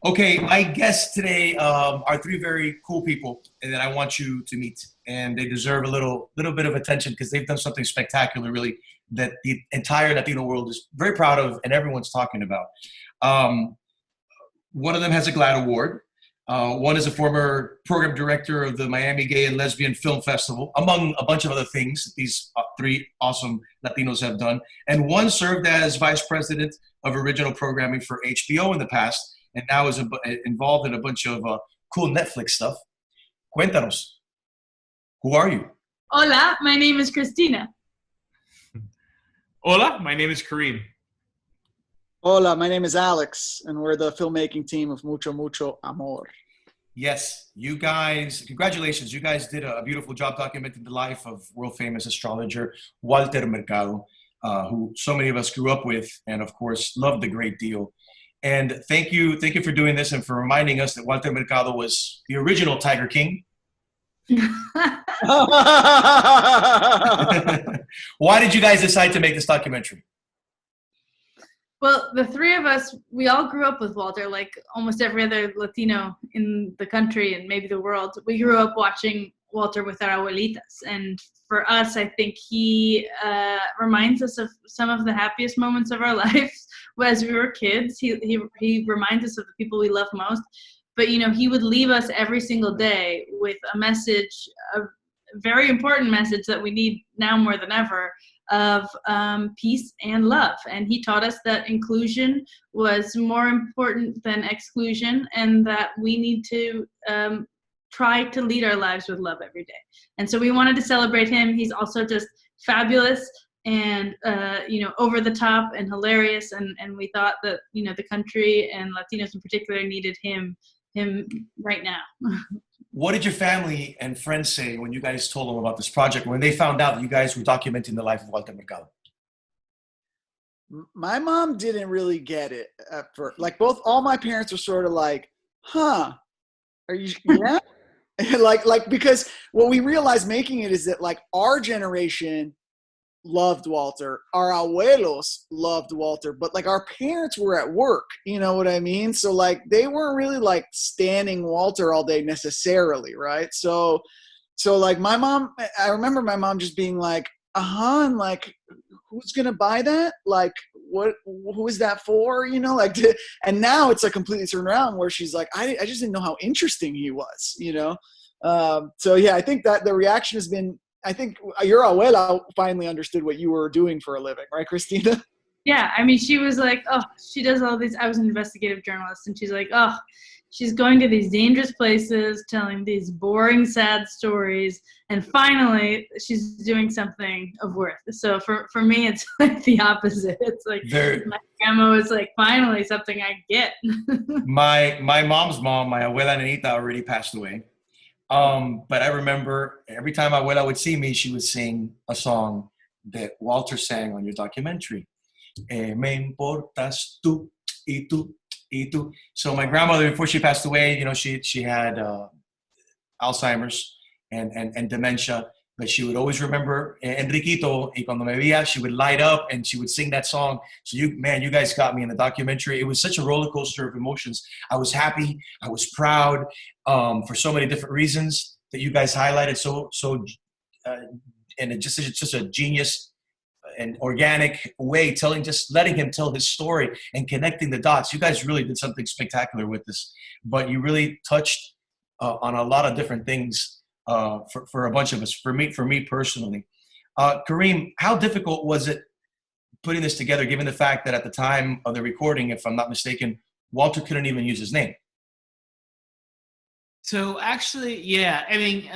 Okay, my guests today are three very cool people that I want you to meet, and they deserve a little bit of attention because they've done something spectacular, really, that the entire Latino world is very proud of, and everyone's talking about. Um, One of them has a GLAAD award. One is a former program director of the Miami Gay and Lesbian Film Festival, among a bunch of other things that these three awesome Latinos have done. And one served as vice president of original programming for HBO in the past, and now is involved in a bunch of cool Netflix stuff. Cuéntanos, who are you? Hola, my name is Christina. Hola, my name is Kareem. Hola, my name is Alex, and we're the filmmaking team of Mucho Mucho Amor. Yes, you guys, congratulations. You guys did a beautiful job documenting the life of world famous astrologer Walter Mercado, who so many of us grew up with and, of course, loved a great deal. And thank you for doing this and for reminding us that Walter Mercado was the original Tiger King. Why did you guys decide to make this documentary? Well, the three of us, we all grew up with Walter, like almost every other Latino in the country and maybe the world. We grew up watching Walter with our abuelitas. And for us, I think he reminds us of some of the happiest moments of our lives as we were kids. He reminds us of the people we love most. But, you know, he would leave us every single day with a message, a very important message that we need now more than ever, of peace and love. And he taught us that inclusion was more important than exclusion, and that we need to try to lead our lives with love every day. And so we wanted to celebrate him. He's also just fabulous and over the top and hilarious. And we thought that, you know, the country and Latinos in particular needed him right now. What did your family and friends say when you guys told them about this project, when they found out that you guys were documenting the life of Walter Mercado? My mom didn't really get it at first. Like all my parents were sort of like, huh, are you, yeah? like, because what we realized making it is that like our generation loved Walter, our abuelos loved Walter, but like our parents were at work, you know what I mean? So like they weren't really like standing Walter all day necessarily, right? So like my mom, I remember my mom just being like, and like, who's gonna buy that? Like, who is that for? You know, like, and now it's like completely turned around where she's like, I just didn't know how interesting he was, you know? So yeah, I think that the reaction has been, I think your abuela finally understood what you were doing for a living, right, Christina? Yeah, I mean, she was like, oh, she does all these, I was an investigative journalist, and she's like, oh, she's going to these dangerous places, telling these boring, sad stories, and finally, she's doing something of worth. So for me, it's like the opposite. It's like my grandma was like, finally, something I get. My mom's mom, my abuela Nenita, already passed away. But I remember every time Abuela would see me, she would sing a song that Walter sang on your documentary. Me importas tú y tú y tú. So my grandmother, before she passed away, you know, she had Alzheimer's and dementia, but she would always remember Enriquito, y cuando me veía, she would light up and she would sing that song. So you guys got me in the documentary. It was such a roller coaster of emotions. I was happy, I was proud, for so many different reasons that you guys highlighted. And it's just a genius and organic way, letting him tell his story and connecting the dots. You guys really did something spectacular with this, but you really touched on a lot of different things. For a bunch of us, for me personally. Kareem, how difficult was it putting this together, given the fact that at the time of the recording, if I'm not mistaken, Walter couldn't even use his name? So actually, yeah, I mean,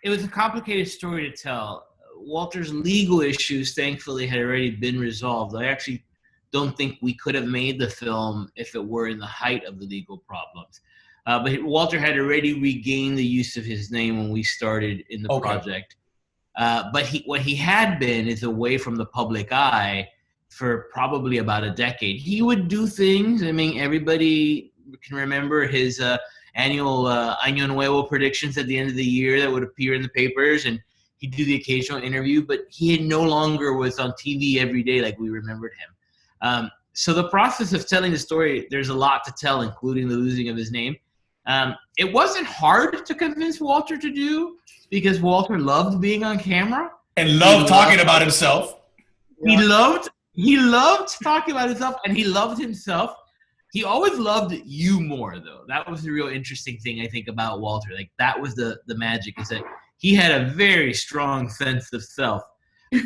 it was a complicated story to tell. Walter's legal issues, thankfully, had already been resolved. I actually don't think we could have made the film if it were in the height of the legal problems. But Walter had already regained the use of his name when we started in the project. But what he had been is away from the public eye for probably about a decade. He would do things. I mean, everybody can remember his annual Año Nuevo predictions at the end of the year that would appear in the papers, and he'd do the occasional interview, but he no longer was on TV every day like we remembered him. So the process of telling the story, there's a lot to tell, including the losing of his name. It wasn't hard to convince Walter to do because Walter loved being on camera and loved talking about himself. He loved talking about himself, and he loved himself. He always loved you more, though. That was the real interesting thing, I think, about Walter. Like, that was the magic, is that he had a very strong sense of self,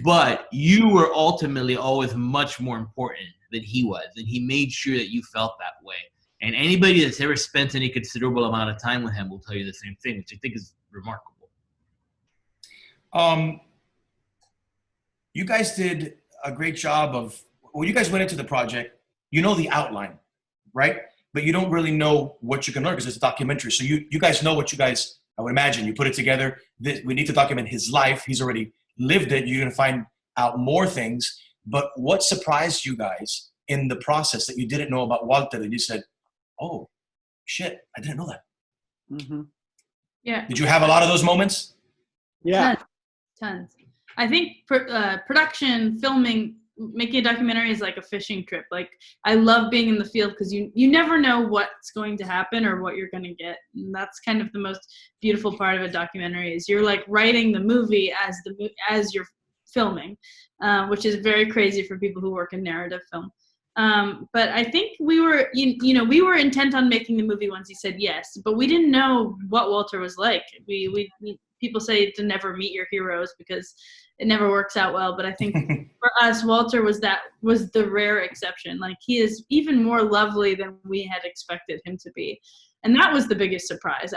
but you were ultimately always much more important than he was, and he made sure that you felt that way. And anybody that's ever spent any considerable amount of time with him will tell you the same thing, which I think is remarkable. You guys did a great job of, when you guys went into the project, you know the outline, right? But you don't really know what you can learn because it's a documentary. So you guys know what you guys, I would imagine, you put it together. We need to document his life. He's already lived it. You're going to find out more things. But what surprised you guys in the process that you didn't know about Walter that you said, oh, shit, I didn't know that? Mm-hmm. Yeah. Did you have a lot of those moments? Yeah. Tons. I think production, filming, making a documentary is like a fishing trip. Like, I love being in the field because you never know what's going to happen or what you're going to get. And that's kind of the most beautiful part of a documentary, is you're like writing the movie as you're filming, which is very crazy for people who work in narrative film. But I think we were, we were intent on making the movie once he said yes, but we didn't know what Walter was like. People say to never meet your heroes because it never works out well. But I think for us, Walter was the rare exception. Like, he is even more lovely than we had expected him to be. And that was the biggest surprise.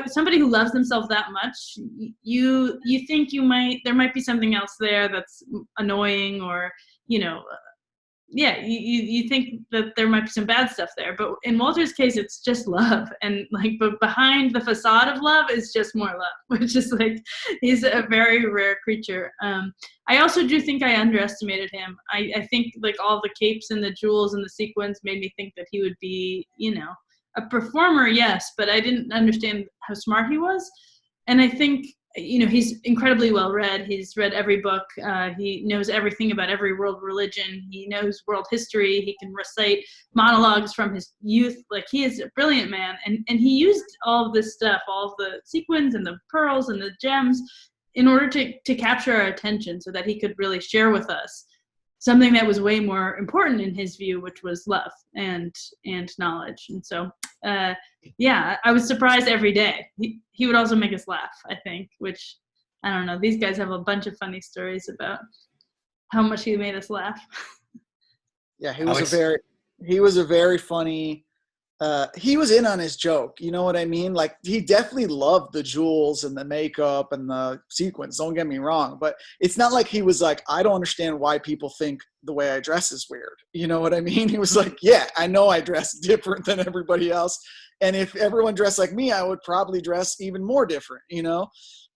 Somebody who loves themselves that much, you think there might be something else there that's annoying, or, you think that there might be some bad stuff there. But in Walter's case, it's just love. And but behind the facade of love is just more love, which is like, he's a very rare creature. I also do think I underestimated him. I think like all the capes and the jewels and the sequins made me think that he would be, a performer, yes, but I didn't understand how smart he was. And I think, he's incredibly well read. He's read every book. He knows everything about every world religion. He knows world history. He can recite monologues from his youth. Like, he is a brilliant man. And he used all of this stuff, all of the sequins and the pearls and the gems, in order to capture our attention so that he could really share with us something that was way more important in his view, which was love and knowledge. And so, I was surprised every day. He would also make us laugh, I think, which, I don't know. These guys have a bunch of funny stories about how much he made us laugh. Yeah, he was a very funny. He was in on his joke. You know what I mean? Like, he definitely loved the jewels and the makeup and the sequins. Don't get me wrong, but it's not like he was like, I don't understand why people think the way I dress is weird. You know what I mean? He was like, yeah, I know I dress different than everybody else. And if everyone dressed like me, I would probably dress even more different,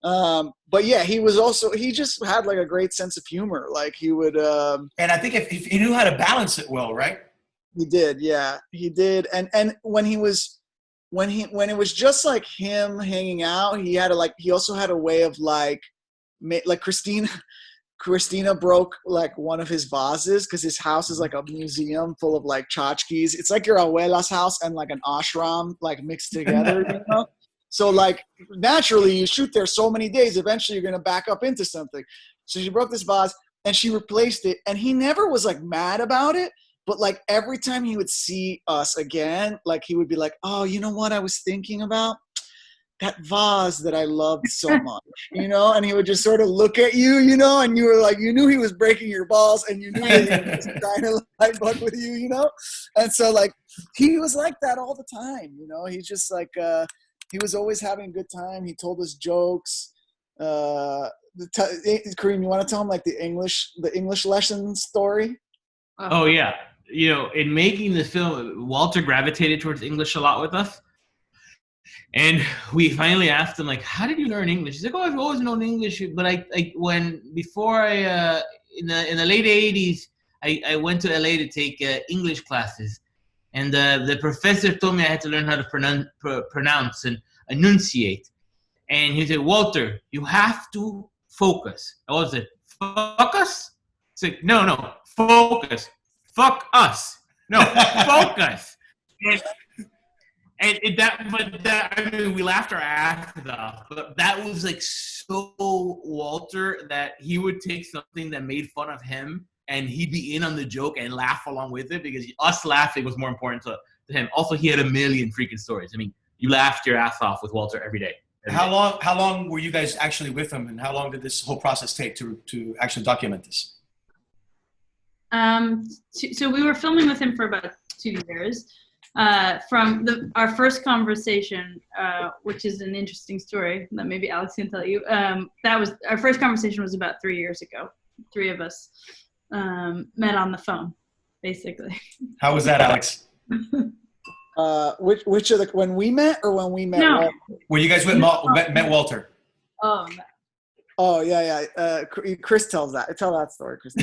But yeah, he just had like a great sense of humor. Like, he would, and I think if he knew how to balance it well, right? He did, yeah, he did. And when it was just like him hanging out, he also had a way of like Christina broke like one of his vases because his house is like a museum full of like tchotchkes. It's like your abuela's house and like an ashram like mixed together, So like, naturally, you shoot there so many days, eventually you're gonna back up into something. So she broke this vase and she replaced it, and he never was like mad about it. But like, every time he would see us again, like, he would be like, oh, you know what I was thinking about? That vase that I loved so much, and he would just sort of look at you, and you were like, you knew he was breaking your balls, and you knew that he was trying to like buck with you, And so like, he was like that all the time, He's just like, he was always having a good time. He told us jokes. Kareem, you want to tell him like the English lesson story? Oh yeah. In making the film, Walter gravitated towards English a lot with us. And we finally asked him, like, how did you learn English? He's like, oh, I've always known English. But in the late 80s, I went to LA to take English classes. And the professor told me I had to learn how to pronounce and enunciate. And he said, Walter, you have to focus. I was like, focus? It's like, no, focus. fuck us. No, focus. I mean, we laughed our asses off, but that was like so Walter that he would take something that made fun of him and he'd be in on the joke and laugh along with it because us laughing was more important to him. Also, he had a million freaking stories. I mean, you laughed your ass off with Walter every day. How long were you guys actually with him, and how long did this whole process take to actually document this? So we were filming with him for about 2 years. From our first conversation, which is an interesting story that maybe Alex can tell you. That was our first conversation was about 3 years ago. 3 of us met on the phone, basically. How was that, Alex? Which of the when we met or when we met? No. Walter? When you guys met Walter? Oh, no. Oh yeah. Chris tells that. Tell that story, Chris.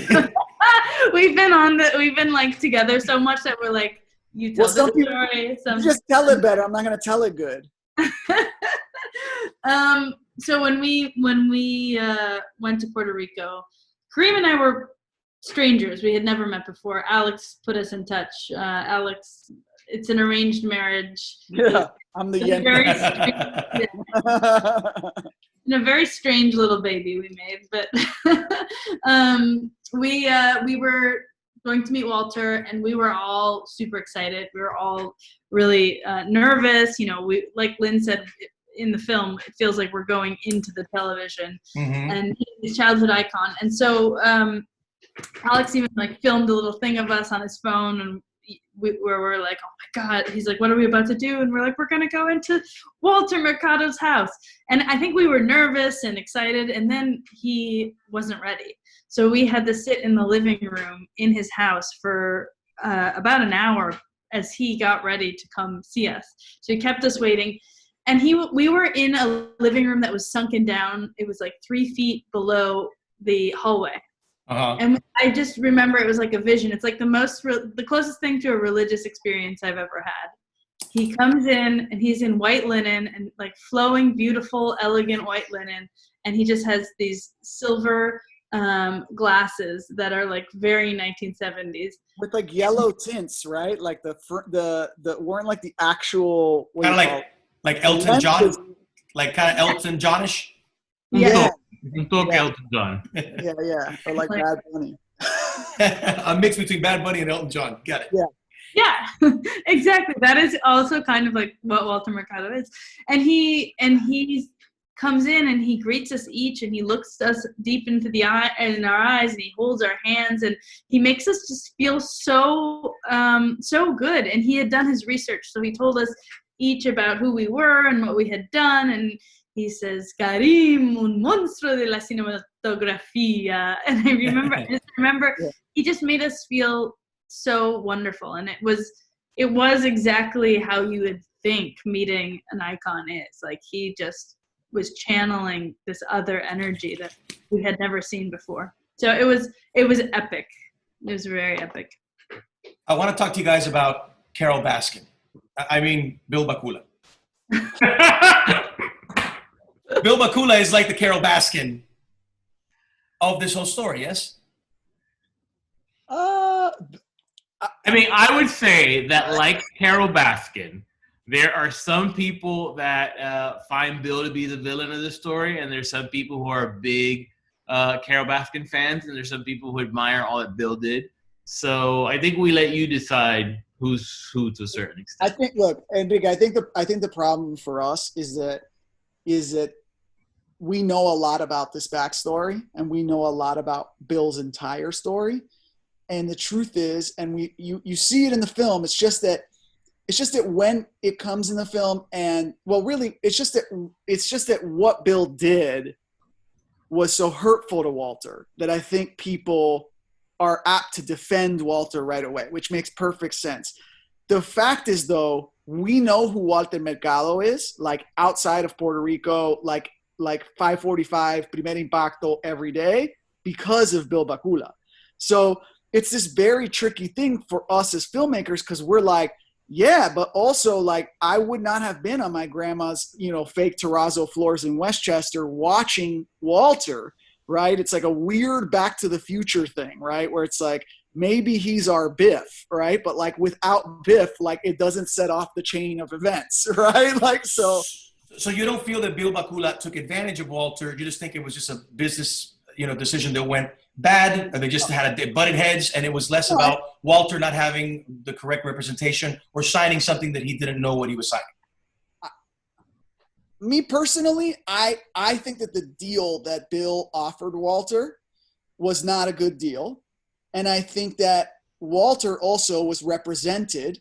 We've been like together so much that we're like, you tell the story. You just tell it better. I'm not gonna tell it good. So when we went to Puerto Rico, Kareem and I were strangers. We had never met before. Alex put us in touch. Alex, it's an arranged marriage. Yeah, I'm the yen. And a very strange little baby we made, but we were going to meet Walter, and we were all super excited. We were all really nervous. You know, we, like Lynn said in the film, it feels like we're going into the television, and he's a childhood icon. And so Alex even like filmed a little thing of us on his phone, and where we're like, oh my God, he's like, what are we about to do? And we're like, we're gonna go into Walter Mercado's house. And I think we were nervous and excited, and then he wasn't ready. So we had to sit in the living room in his house for about an hour as he got ready to come see us. So he kept us waiting. And we were in a living room that was sunken down. It was like 3 feet below the hallway. And I just remember it was like a vision. It's like the closest thing to a religious experience I've ever had. He comes in and he's in white linen and like flowing, beautiful, elegant white linen. And he just has these silver glasses that are like very 1970s. With like yellow tints, right? Like the weren't like the actual. Kind of like Elton John? Like kind of Elton Johnish? Yeah. Elton John. Yeah. Or like Bad Bunny. A mix between Bad Bunny and Elton John. Got it. Yeah, exactly. That is also kind of like what Walter Mercado is. And he comes in and he greets us each, and he looks us deep into in our eyes, and he holds our hands, and he makes us just feel so good. And he had done his research, so he told us each about who we were and what we had done. And he says, Karim, un monstruo de la cinematografía. And I just remember he just made us feel so wonderful. And it was exactly how you would think meeting an icon is. Like, he just was channeling this other energy that we had never seen before. So it was epic. It was very epic. I want to talk to you guys about Carol Baskin. I mean, Bill Bakula. Bill Bakula is like the Carol Baskin of this whole story, yes? I mean, I would say that, like Carol Baskin, there are some people that find Bill to be the villain of the story, and there's some people who are big Carol Baskin fans, and there's some people who admire all that Bill did. So I think we let you decide who's who to a certain extent. I think, look, and Big, I think the problem for us is that we know a lot about this backstory, and we know a lot about Bill's entire story. And the truth is, and you see it in the film, it's just that when it comes in the film, and well, really, it's just that what Bill did was so hurtful to Walter that I think people are apt to defend Walter right away, which makes perfect sense. The fact is, though, we know who Walter Mercado is, like outside of Puerto Rico, like 545 Primer Impacto every day, because of Bill Bakula. So it's this very tricky thing for us as filmmakers, because we're like, yeah, but also like I would not have been on my grandma's, fake terrazzo floors in Westchester watching Walter, right? It's like a weird Back to the Future thing, right? Where it's like maybe he's our Biff, right? But like without Biff, like it doesn't set off the chain of events, right? Like so. So you don't feel that Bill Bakula took advantage of Walter? You just think it was just a business, decision that went bad, or they just they butted heads, and it was less about Walter not having the correct representation or signing something that he didn't know what he was signing? Me personally, I think that the deal that Bill offered Walter was not a good deal. And I think that Walter also was represented.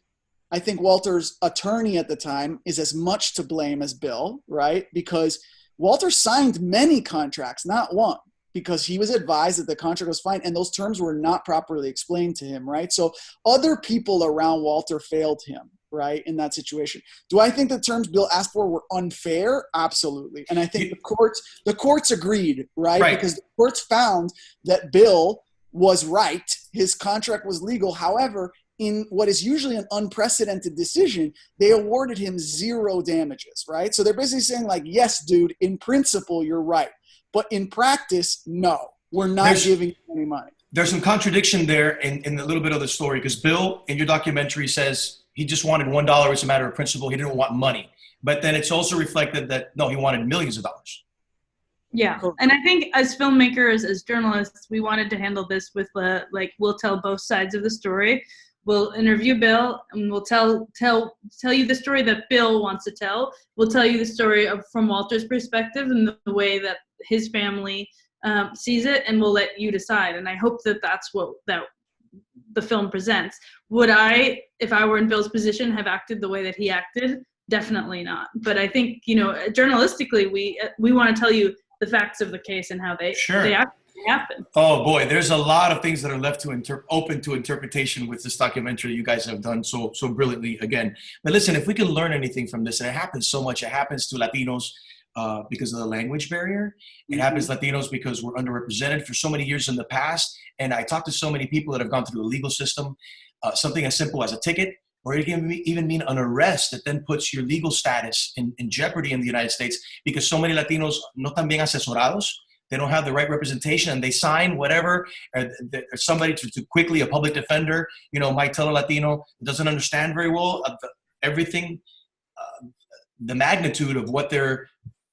I think Walter's attorney at the time is as much to blame as Bill, right? Because Walter signed many contracts, not one, because he was advised that the contract was fine and those terms were not properly explained to him, right? So other people around Walter failed him, right, in that situation. Do I think the terms Bill asked for were unfair? Absolutely. And I think the courts agreed, right? Because the courts found that Bill was right. His contract was legal. However, in what is usually an unprecedented decision, they awarded him 0 damages, right? So they're basically saying like, yes, dude, in principle, you're right. But in practice, no, we're not giving you any money. There's some contradiction there in a little bit of the story, because Bill, in your documentary, says he just wanted $1 as a matter of principle. He didn't want money. But then it's also reflected that, no, he wanted millions of dollars. Yeah. And I think as filmmakers, as journalists, we wanted to handle this with we'll tell both sides of the story. We'll interview Bill and we'll tell you the story that Bill wants to tell. We'll tell you the story from Walter's perspective and the way that his family sees it, and we'll let you decide. And I hope that that's what the film presents. Would I, if I were in Bill's position, have acted the way that he acted? Definitely not. But I think, journalistically, we want to tell you the facts of the case and how they actually happen. Oh boy, there's a lot of things that are left to open to interpretation with this documentary you guys have done so brilliantly again. But listen, if we can learn anything from this, and it happens so much, it happens to Latinos because of the language barrier. It happens to Latinos because we're underrepresented for so many years in the past. And I talk to so many people that have gone through the legal system, something as simple as a ticket, or it can even mean an arrest that then puts your legal status in jeopardy in the United States, because so many Latinos no están bien asesorados. They don't have the right representation, and they sign whatever, or somebody to quickly, a public defender, might tell a Latino who doesn't understand very well everything, the magnitude of what they're,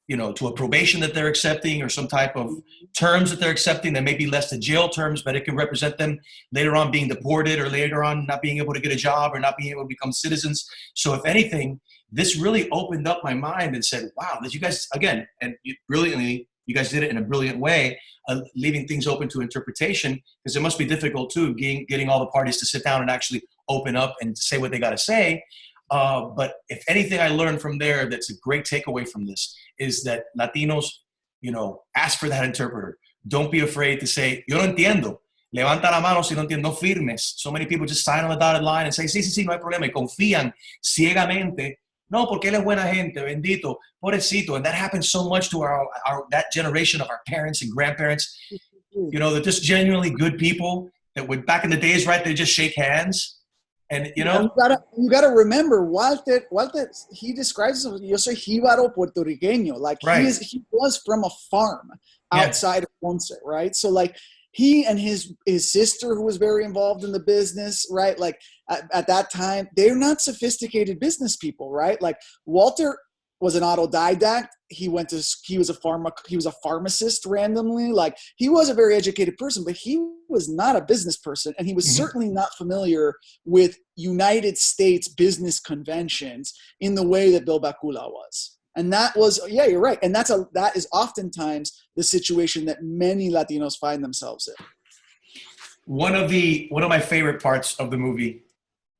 to a probation that they're accepting, or some type of terms that they're accepting that may be less than jail terms, but it can represent them later on being deported, or later on not being able to get a job, or not being able to become citizens. So if anything, this really opened up my mind and said, wow, that you guys, again, and brilliantly, you guys did it in a brilliant way, leaving things open to interpretation, because it must be difficult too, getting all the parties to sit down and actually open up and say what they got to say. But if anything I learned from there, that's a great takeaway from this, is that Latinos, ask for that interpreter. Don't be afraid to say, yo no entiendo. Levanta la mano si no entiendo. No firmes. So many people just sign on the dotted line and say, sí, no hay problema. Y confían ciegamente. No, porque él es buena gente, bendito, pobrecito. And that happens so much to that generation of our parents and grandparents. They're just genuinely good people that would, back in the days, right, they just shake hands. And, you gotta remember, Walter, he describes himself, yo soy jíbaro puertorriqueño. Like, he was from a farm outside of Ponce, right? So, like, he and his sister, who was very involved in the business, right? Like, at that time, they're not sophisticated business people, right? Like, Walter was an autodidact. He was a pharmacist randomly. Like, he was a very educated person, but he was not a business person. And he was certainly not familiar with United States business conventions in the way that Bill Bakula was. And that was, you're right. And that is oftentimes the situation that many Latinos find themselves in. One of my favorite parts of the movie,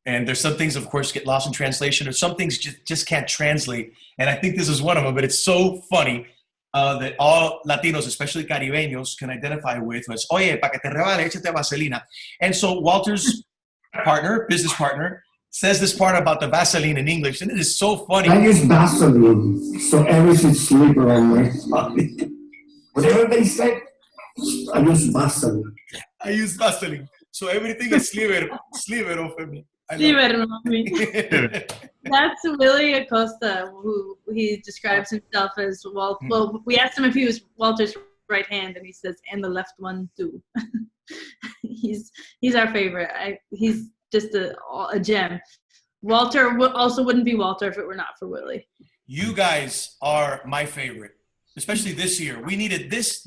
and there's some things, of course, get lost in translation, or some things just can't translate. And I think this is one of them, but it's so funny that all Latinos, especially Caribeños, can identify with was, oye, pa que te rebale, échate vaselina. And so Walter's business partner, says this part about the Vaseline in English, and it is so funny. I use Vaseline, so everything's sleeper on my body. Whatever they say, I use Vaseline. I use Vaseline, so everything is sleeper over me. That's Willie Acosta, who he describes himself as Well, we asked him if he was Walter's right hand, and he says, and the left one too. he's our favorite. He's just a gem. Walter also wouldn't be Walter if it were not for Willie. You guys are my favorite, especially this year. We needed this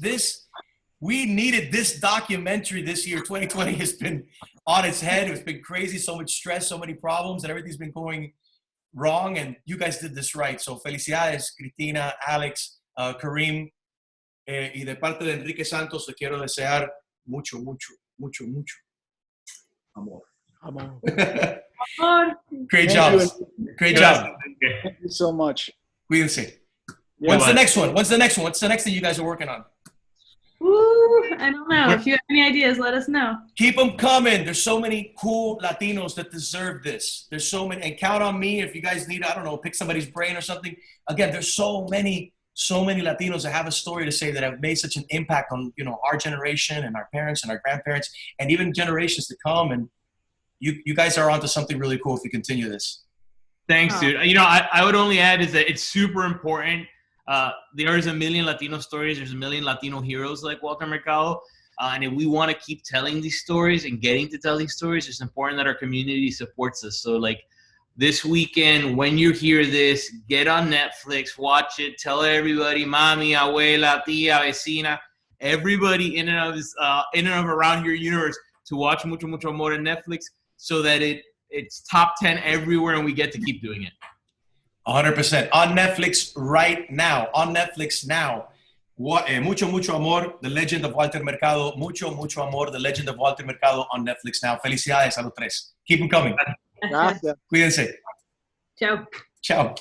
documentary this year. 2020 has been on its head. It's been crazy, so much stress, so many problems, and everything's been going wrong, and you guys did this right. So felicidades, Cristina, Alex, Kareem, y de parte de Enrique Santos, le quiero desear mucho, mucho, mucho, mucho amor. Great job. Great job. Thank you so much. Cuídense. Yeah. What's the next one? What's the next one? What's the next thing you guys are working on? Ooh, I don't know. If you have any ideas, let us know. Keep them coming. There's so many cool Latinos that deserve this. There's so many, and count on me if you guys need, I don't know, pick somebody's brain or something. Again, there's so many Latinos that have a story to say that have made such an impact on, you know, our generation and our parents and our grandparents and even generations to come. And you guys are onto something really cool if you continue this. Thanks, dude. You know, I would only add is that it's super important. There's a million Latino stories. There's a million Latino heroes like Walter Mercado. And if we want to keep telling these stories and getting to tell these stories, it's important that our community supports us. So, like, this weekend, when you hear this, get on Netflix, watch it, tell everybody, mami, abuela, tia, vecina, everybody in and of around your universe to watch Mucho Mucho Amor on Netflix so that it's top 10 everywhere and we get to keep doing it. 100%. On Netflix right now. On Netflix now. Mucho Mucho Amor, The Legend of Walter Mercado. Mucho Mucho Amor, The Legend of Walter Mercado on Netflix now. Felicidades a los tres. Keep them coming. Gracias. Cuídense. Ciao. Ciao.